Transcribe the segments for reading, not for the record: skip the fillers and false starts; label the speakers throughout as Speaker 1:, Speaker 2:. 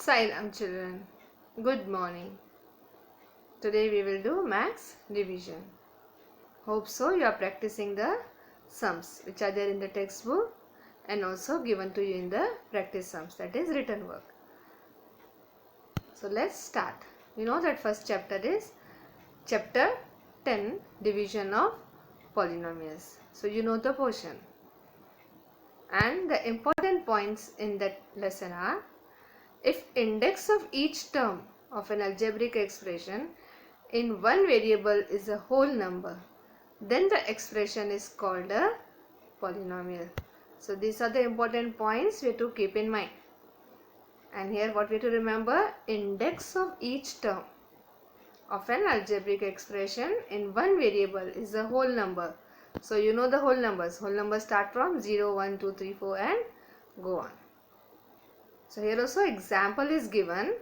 Speaker 1: Sairam children, good morning. Today we will do maths division. Hope so you are practicing the sums which are there in the textbook and also given to you in the practice sums, that is written work. So let's start. You know that first chapter is chapter 10, division of polynomials. So you know the portion. And the important points in that lesson are: if index of each term of an algebraic expression in one variable is a whole number, then the expression is called a polynomial. So these are the important points we have to keep in mind. And here what we have to remember: index of each term of an algebraic expression in one variable is a whole number. So you know the whole numbers. Whole numbers start from 0, 1, 2, 3, 4 and go on. So here also example is given,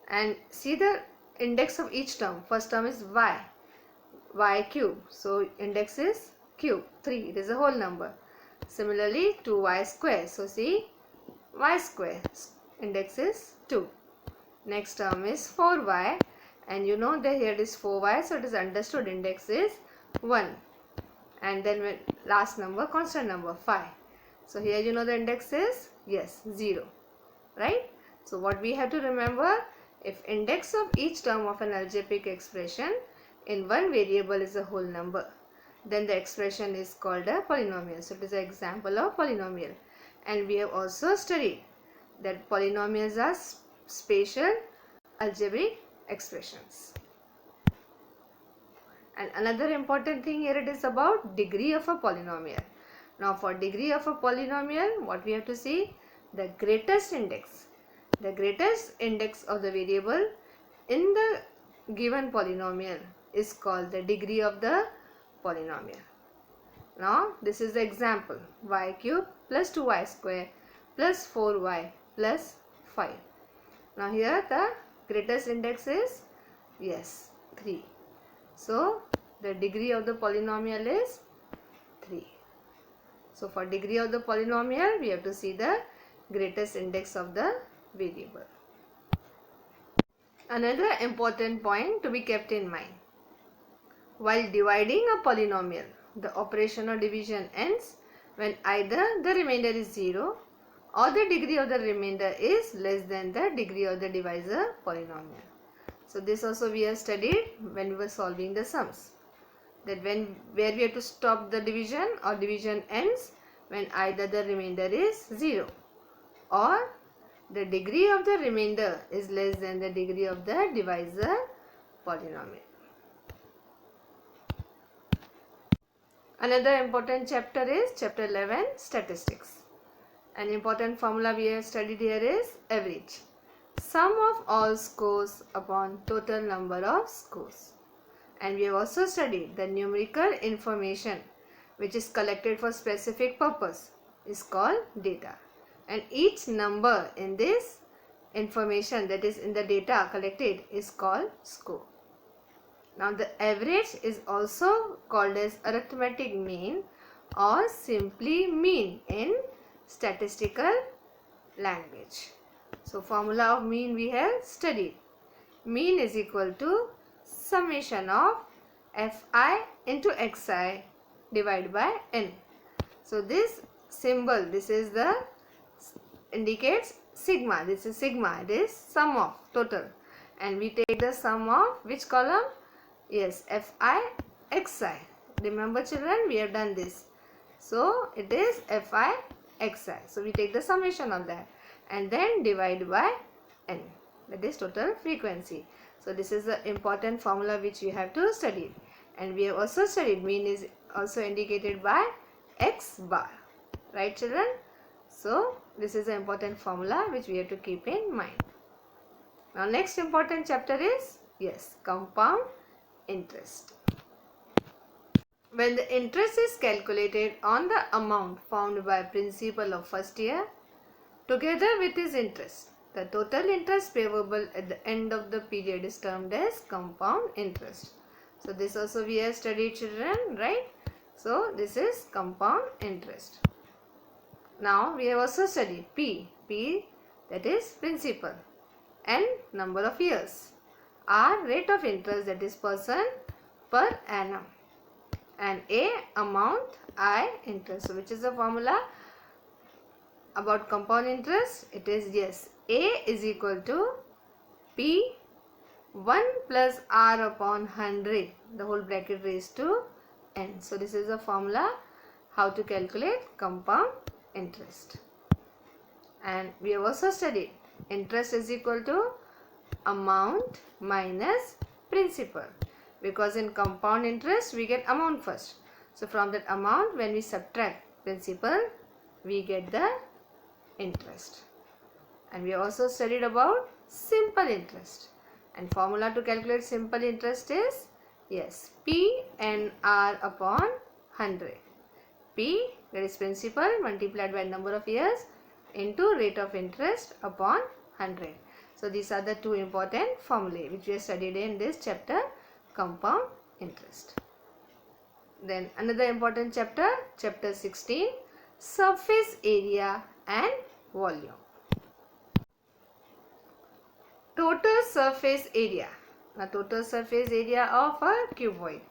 Speaker 1: and see the index of each term. First term is y cube. So index is cube, 3. It is a whole number. Similarly 2y square. So see y square. Index is 2. Next term is 4y, and you know that here it is 4y. So it is understood index is 1. And then last number, constant number, 5. So here you know the index is 0. Right? So what we have to remember: if index of each term of an algebraic expression in one variable is a whole number, then the expression is called a polynomial. So it is an example of polynomial. And we have also studied that polynomials are spatial algebraic expressions. And another important thing here, it is about degree of a polynomial. Now for degree of a polynomial, what we have to see: the greatest index. The greatest index of the variable in the given polynomial is called the degree of the polynomial. Now this is the example: y cube plus 2y square plus 4y plus 5. Now here the greatest index is 3. So the degree of the polynomial is 3. So for degree of the polynomial, we have to see the greatest index of the variable. Another important point to be kept in mind: while dividing a polynomial, the operation of division ends when either the remainder is 0 or the degree of the remainder is less than the degree of the divisor polynomial. So this also we have studied when we were solving the sums, that where we have to stop the division, or division ends when either the remainder is 0 or the degree of the remainder is less than the degree of the divisor polynomial. Another important chapter is chapter 11, statistics. An important formula we have studied here is average. Sum of all scores upon total number of scores. And we have also studied the numerical information which is collected for specific purpose is called data. And each number in this information, that is in the data collected, is called score. Now the average is also called as arithmetic mean or simply mean in statistical language. So formula of mean we have studied. Mean is equal to summation of fi into xi divided by n. So this symbol, this is the indicates sigma. This is sigma. It is sum of total, and we take the sum of which column? Fi xi. Remember children, we have done this. So it is fi xi. So we take the summation of that and then divide by n, that is total frequency. So this is the important formula which you have to study. And we have also studied mean is also indicated by x bar. Right children? So this is an important formula which we have to keep in mind. Now next important chapter is compound interest. When the interest is calculated on the amount found by principal of first year together with his interest, the total interest payable at the end of the period is termed as compound interest. So this also we have studied children, right? So this is compound interest. Now we have also studied P that is principal, N number of years, R rate of interest, that is person per annum, and A amount, I interest. So which is the formula about compound interest? It is, yes, A is equal to P 1 plus R upon 100, the whole bracket raised to N. So this is the formula how to calculate compound interest. And we have also studied interest is equal to amount minus principal, because in compound interest we get amount first. So from that amount, when we subtract principal, we get the interest. And we also studied about simple interest, and formula to calculate simple interest is, yes, P N R upon 100. P, that is principal, multiplied by number of years into rate of interest upon 100. So these are the two important formulae which we have studied in this chapter, compound interest. Then another important chapter, chapter 16, surface area and volume. Total surface area. Now total surface area of a cuboid,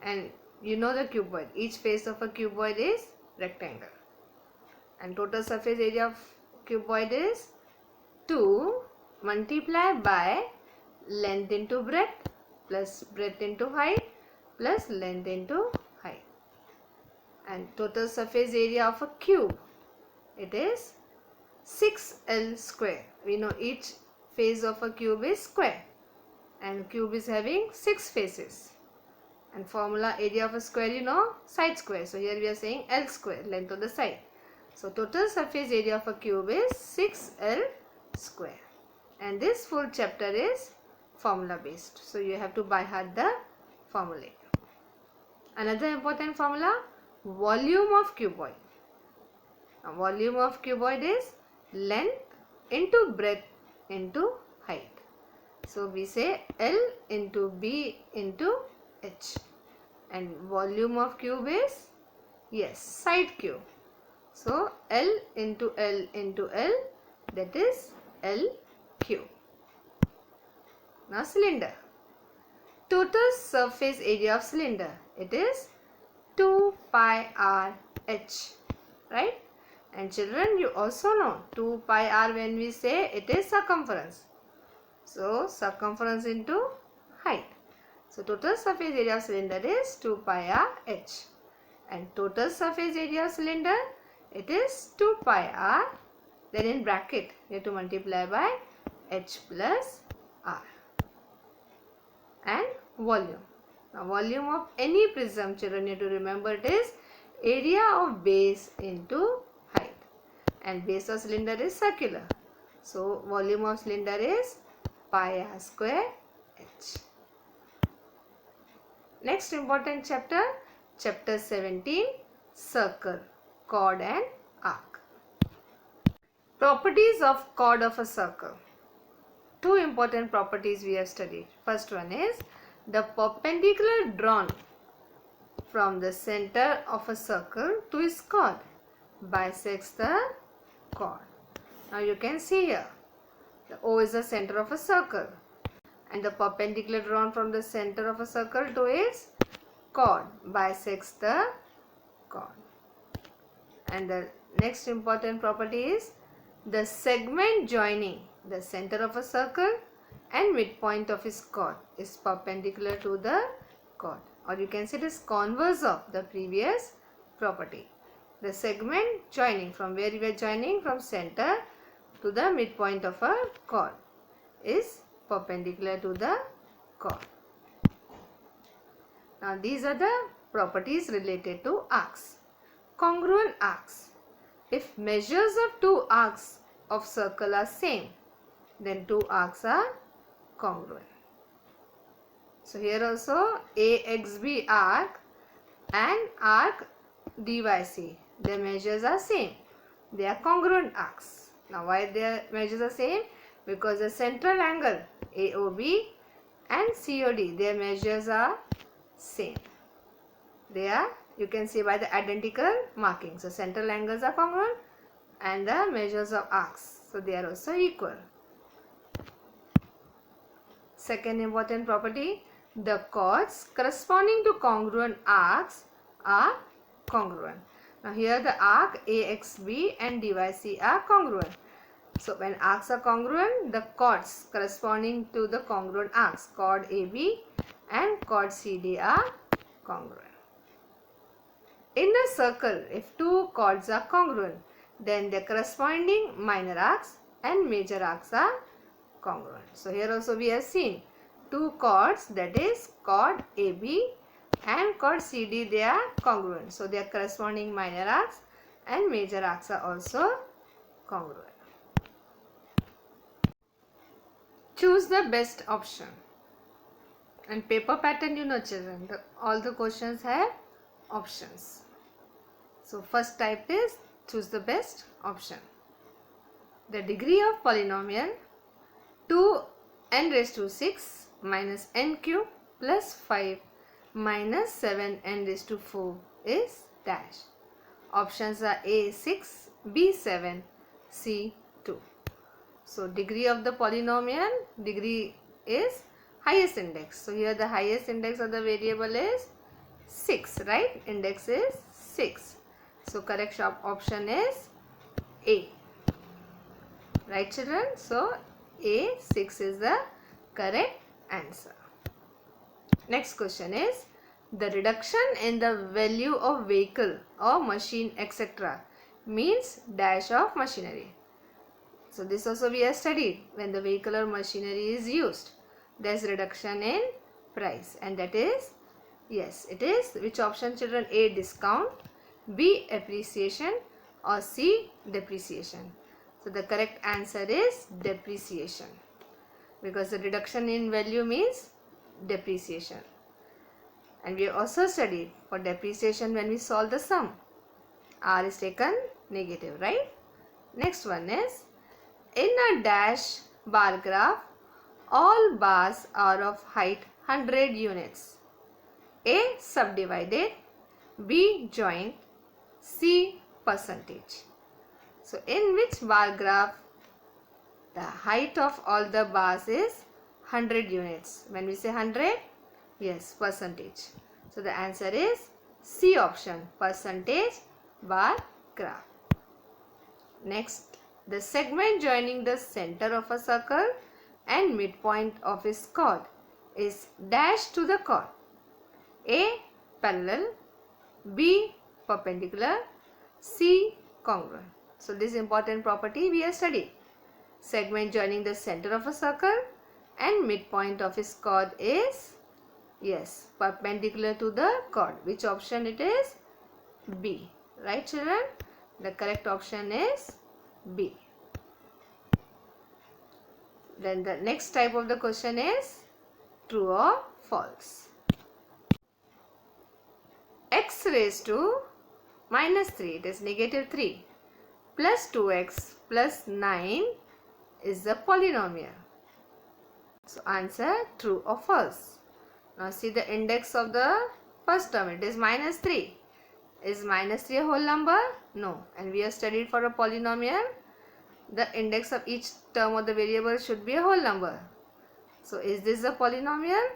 Speaker 1: and you know the cuboid, each face of a cuboid is rectangle, and total surface area of cuboid is 2 multiplied by length into breadth plus breadth into height plus length into height. And total surface area of a cube, it is 6L square. We know each face of a cube is square, and cube is having 6 faces. And formula area of a square, you know, side square. So here we are saying L square, length of the side. So total surface area of a cube is 6L square. And this full chapter is formula based. So you have to by heart the formula. Another important formula, volume of cuboid. Now, volume of cuboid is length into breadth into height. So we say L into B into H, and volume of cube is, yes, side cube. So L into L into L, that is L cube. Now cylinder. Total surface area of cylinder, it is 2 pi r h, right? And children, you also know 2 pi r, when we say it is circumference. So circumference into height. So total surface area of cylinder is 2 pi r h, and total surface area of cylinder, it is 2 pi r, then in bracket you have to multiply by h plus r. And volume. Now volume of any prism, children, you have to remember, it is area of base into height, and base of cylinder is circular. So volume of cylinder is pi r square h. Next important chapter, chapter 17, circle, chord and arc. Properties of chord of a circle. Two important properties we have studied. First one is the perpendicular drawn from the center of a circle to its chord bisects the chord. Now you can see here, the O is the center of a circle, and the perpendicular drawn from the center of a circle to its chord bisects the chord. And the next important property is the segment joining the center of a circle and midpoint of its chord is perpendicular to the chord, or you can say it is converse of the previous property. The segment joining, from where we are joining, from center to the midpoint of a chord, is perpendicular to the chord. Now these are the properties related to arcs. Congruent arcs. If measures of two arcs of circle are same, then two arcs are congruent. So here also AXB arc and arc DYC, their measures are same. They are congruent arcs. Now why their measures are same? Because the central angle AOB and COD, their measures are same. They are, you can see by the identical markings. So central angles are congruent and the measures of arcs So they are also equal. Second important property, the chords corresponding to congruent arcs are congruent. Now here the arc AXB and DYC are congruent. So when arcs are congruent, the chords corresponding to the congruent arcs, chord AB and chord CD are congruent. In a circle, if two chords are congruent, then the corresponding minor arcs and major arcs are congruent. So here also we have seen two chords, that is chord AB and chord CD, they are congruent. So their corresponding minor arcs and major arcs are also congruent. Choose the best option. And paper pattern, you know children, all the questions have options. So first type is choose the best option. The degree of polynomial 2n raised to 6 minus n cube plus 5 minus 7n raised to 4 is dash. Options are A 6, B 7, C 2. So degree of the polynomial, degree is highest index. So here the highest index of the variable is 6, right? Index is 6. So correct option is A. Right children? So A 6 is the correct answer. Next question is, the reduction in the value of vehicle or machine etc. means dash of machinery. So this also we have studied. When the vehicle or machinery is used, there is reduction in price, and that is, yes, it is which option children? A discount, B appreciation, or C depreciation. So the correct answer is depreciation, because the reduction in value means depreciation. And we also studied for depreciation when we solve the sum, R is taken negative, right? Next one is, in a dash bar graph, all bars are of height 100 units. A subdivided, B joined, C percentage. So in which bar graph the height of all the bars is 100 units? When we say 100, yes, percentage. So the answer is C option, percentage bar graph. Next, the segment joining the center of a circle and midpoint of its chord is dash to the chord. A parallel, B perpendicular, C congruent. So this important property we have studied. Segment joining the center of a circle and midpoint of its chord is, yes, perpendicular to the chord. Which option it is? B. Right children? The correct option is B. Then the next type of the question is true or false. X raised to minus 3, it is negative 3, plus 2x plus 9 is the polynomial. So answer true or false. Now see the index of the first term, it is minus 3. Is minus 3 a whole number? No. And we have studied for a polynomial, the index of each term of the variable should be a whole number. So is this a polynomial?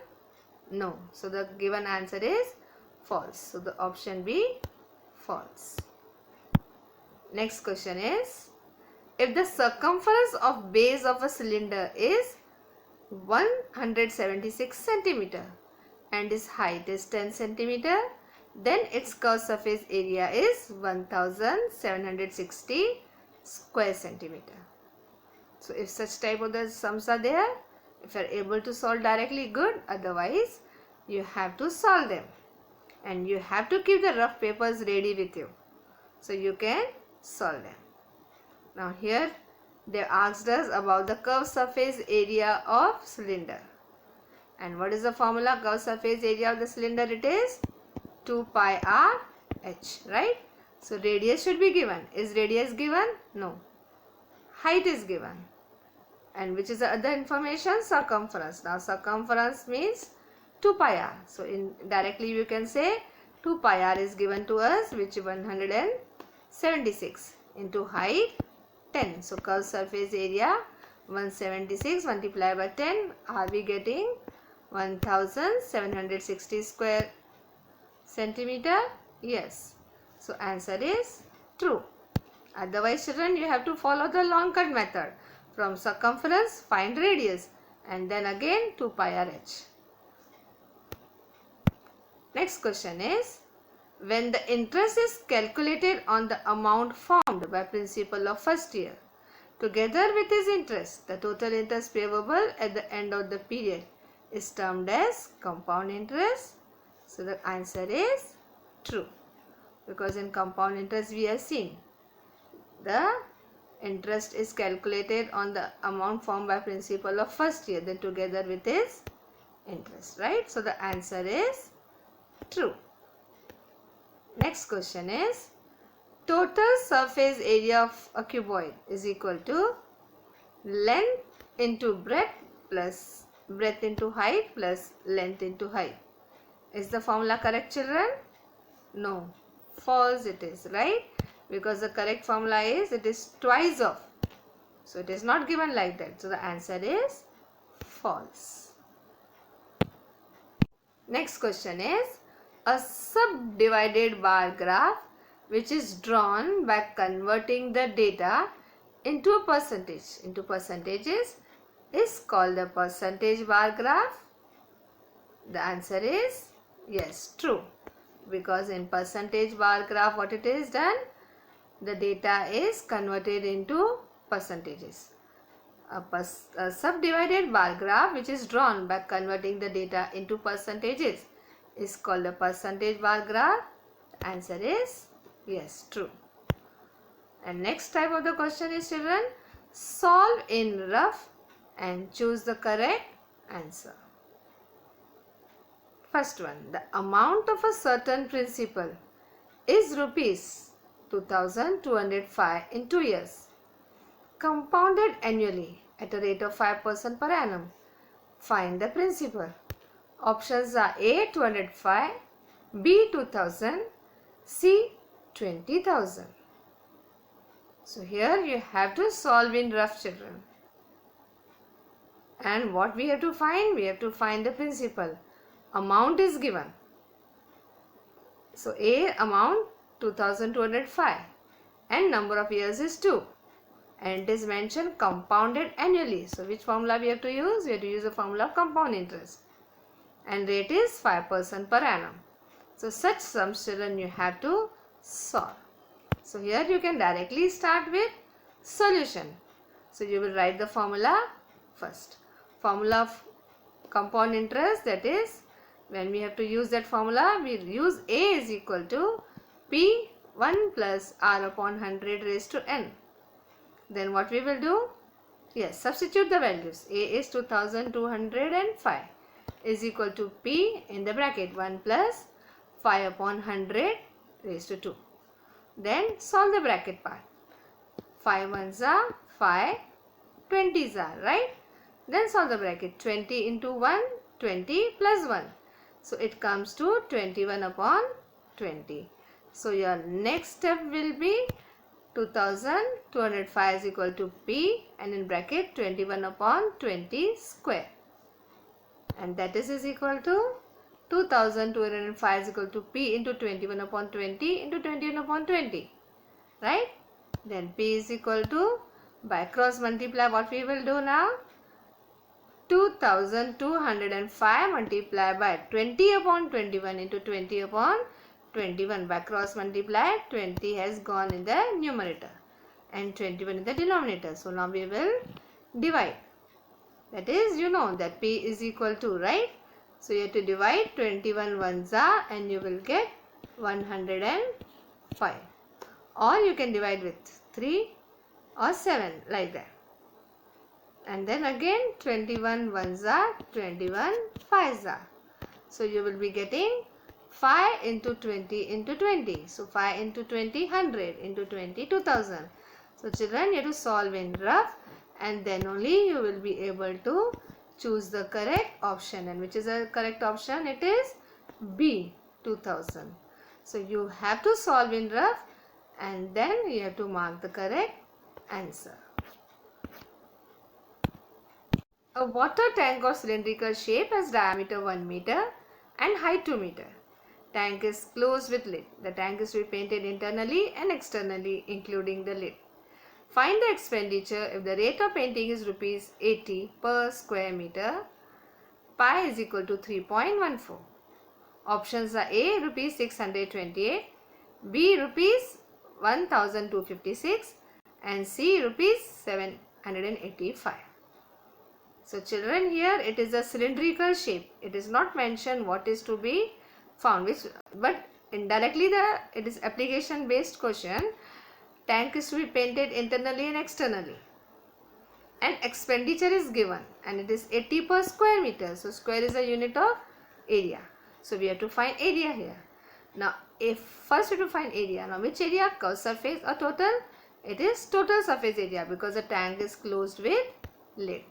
Speaker 1: No. So the given answer is false. So the option B, false. Next question is, if the circumference of base of a cylinder is 176 centimeter and its height is 10 centimeter, then its curved surface area is 1760 square centimeter. So if such type of the sums are there, if you are able to solve directly, good, otherwise you have to solve them, and you have to keep the rough papers ready with you so you can solve them. Now here they asked us about the curved surface area of cylinder, and what is the formula? Curved surface area of the cylinder, it is 2 pi r h, right? So radius should be given. Is radius given? No. Height is given. And which is the other information? Circumference. Now circumference means 2 pi r. So directly you can say 2 pi r is given to us, which is 176, into height 10. So curved surface area 176 multiplied by 10. Are we getting 1760 square centimeter? Yes. So answer is true. Otherwise children, you have to follow the long cut method. From circumference find radius and then again 2 pi r h. Next question is, when the interest is calculated on the amount formed by principal of first year, together with his interest, the total interest payable at the end of the period is termed as compound interest. So the answer is true, because in compound interest we have seen the interest is calculated on the amount formed by principal of first year, then together with his interest, right? So the answer is true. Next question is, total surface area of a cuboid is equal to length into breadth plus breadth into height plus length into height. Is the formula correct children? No, false it is, right? Because the correct formula is, it is twice of. So it is not given like that. So the answer is false. Next question is, a subdivided bar graph which is drawn by converting the data into percentages is called the percentage bar graph. The answer is yes, true, because in percentage bar graph what it is done, the data is converted into percentages. A subdivided bar graph which is drawn by converting the data into percentages is called a percentage bar graph. The answer is yes, true. And next type of the question is children, solve in rough and choose the correct answer. First one, the amount of a certain principal is rupees 2205 in 2 years, compounded annually at a rate of 5% per annum. Find the principal. Options are A 205, B 2000, C 20,000. So here you have to solve in rough children. And what we have to find? We have to find the principal. Amount is given. So A amount 2205 and number of years is 2. And it is mentioned compounded annually. So which formula we have to use? We have to use the formula of compound interest. And rate is 5% per annum. So such sums children you have to solve. So here you can directly start with solution. So you will write the formula first. Formula of compound interest, that is, when we have to use that formula, we use A is equal to P1 plus R upon 100 raised to N. Then what we will do? Yes, substitute the values. A is 2205 is equal to P in the bracket 1 plus 5 upon 100 raised to 2. Then solve the bracket part. 5 ones are 5, 20s are, right? Then solve the bracket. 20 into 1, 20 plus 1. So it comes to 21 upon 20. So your next step will be 2205 is equal to P and in bracket 21 upon 20 square. And that is equal to 2205 is equal to P into 21 upon 20 into 21 upon 20. Right? Then P is equal to, by cross multiply, what we will do now? 2205 multiplied by 20 upon 21 into 20 upon 21. By cross multiply, 20 has gone in the numerator and 21 in the denominator. So now we will divide. That is, you know that P is equal to, right? So you have to divide 21 ones are and you will get 105. Or you can divide with 3 or 7 like that. And then again 21 ones are, 21 fives are. So you will be getting 5 into 20 into 20. So 5 into 20, 100 into 20, 2000. So children, you have to solve in rough and then only you will be able to choose the correct option. And which is the correct option? It is B, 2000. So you have to solve in rough and then you have to mark the correct answer. A water tank of cylindrical shape has diameter 1 meter and height 2 meter. Tank is closed with lid. The tank is to be painted internally and externally including the lid. Find the expenditure if the rate of painting is rupees 80 per square meter. Pi is equal to 3.14. Options are A rupees 628, B rupees 1256 and C rupees 785. So children, here it is a cylindrical shape. It is not mentioned what is to be found, but indirectly it is application based question. Tank is to be painted internally and externally. And expenditure is given and it is 80 per square meter. So square is a unit of area. So we have to find area here. Now if first we have to find area. Now which area? Curved surface or total? It is total surface area because the tank is closed with lid.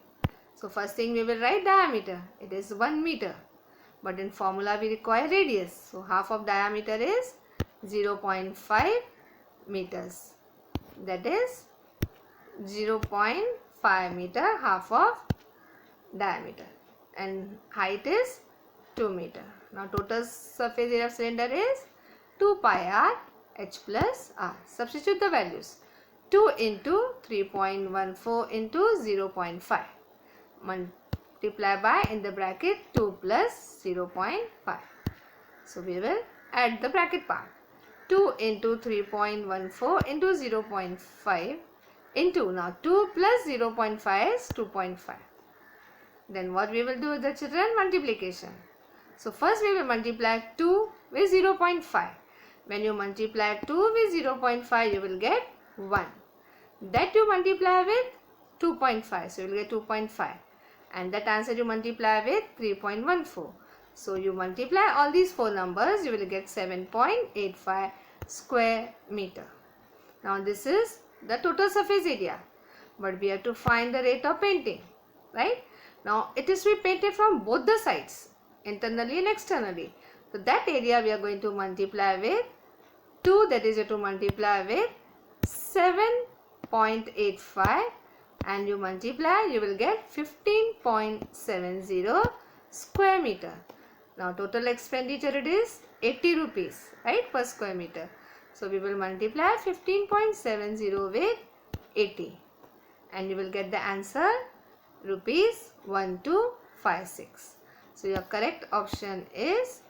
Speaker 1: So first thing we will write diameter. It is 1 meter. But in formula we require radius. So half of diameter is 0.5 meters. That is 0.5 meter, half of diameter. And height is 2 meter. Now total surface area of cylinder is 2 pi r h plus r. Substitute the values. 2 into 3.14 into 0.5. Multiply by in the bracket 2 plus 0.5. So we will add the bracket part. 2 into 3.14 into 0.5 into, now 2 plus 0.5 is 2.5. Then what we will do with the children? Multiplication. So first we will multiply 2 with 0.5. When you multiply 2 with 0.5 you will get 1. That you multiply with 2.5. So you will get 2.5. And that answer you multiply with 3.14. So you multiply all these four numbers, you will get 7.85 square meter. Now this is the total surface area. But we have to find the rate of painting. Right? Now it is to be painted from both the sides, internally and externally. So that area we are going to multiply with 2, that is to multiply with 7.85, and you multiply, you will get 15.70 square meter. Now total expenditure it is 80 rupees, right, per square meter. So we will multiply 15.70 with 80 and you will get the answer rupees 1256. So your correct option is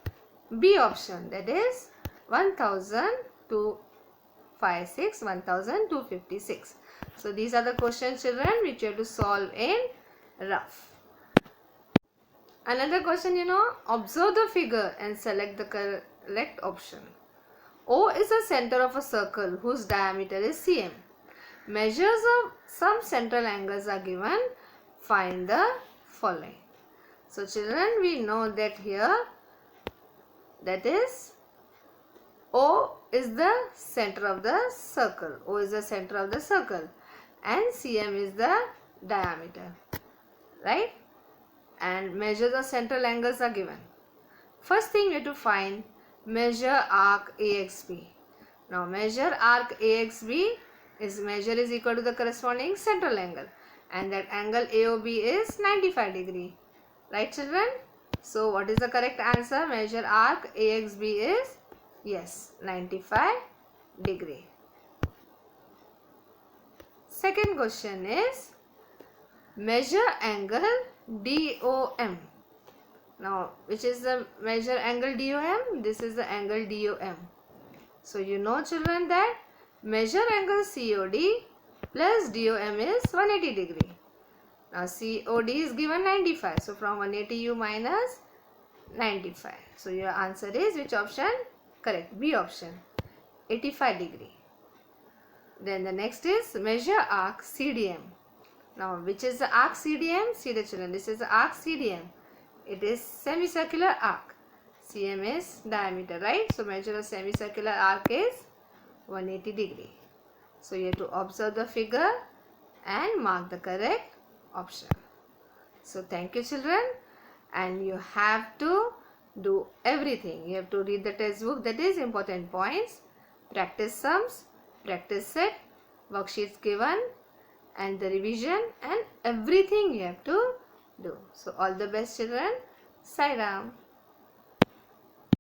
Speaker 1: B option, that is 1256. So these are the questions, children, which you have to solve in rough. Another question, observe the figure and select the correct option. O is the center of a circle whose diameter is cm. Measures of some central angles are given. Find the following. So children, we know that here, that is O is the center of the circle. O is the center of the circle and cm is the diameter, right? And measures of central angles are given. First thing we have to find measure arc AXB. Now measure arc AXB is equal to the corresponding central angle, and that angle AOB is 95 degree. Right, children? So what is the correct answer? Measure arc AXB is, yes, 95 degree. Second question is measure angle DOM. Now which is the measure angle DOM? This is the angle DOM. So you know, children, that measure angle COD plus DOM is 180 degree. Now COD is given 95. So from 180 you minus 95. So your answer is which option? Correct. B option, 85 degree. Then the next is measure arc CDM. Now which is the arc CDM? See the children, this is the arc CDM. It is semicircular arc. CM is diameter, right? So measure a semicircular arc is 180 degree. So you have to observe the figure and mark the correct option. So thank you, children, and you have to do everything. You have to read the textbook, that is important points, practice sums, practice set, worksheets given and the revision and everything you have to do. So all the best children. Sai Ram.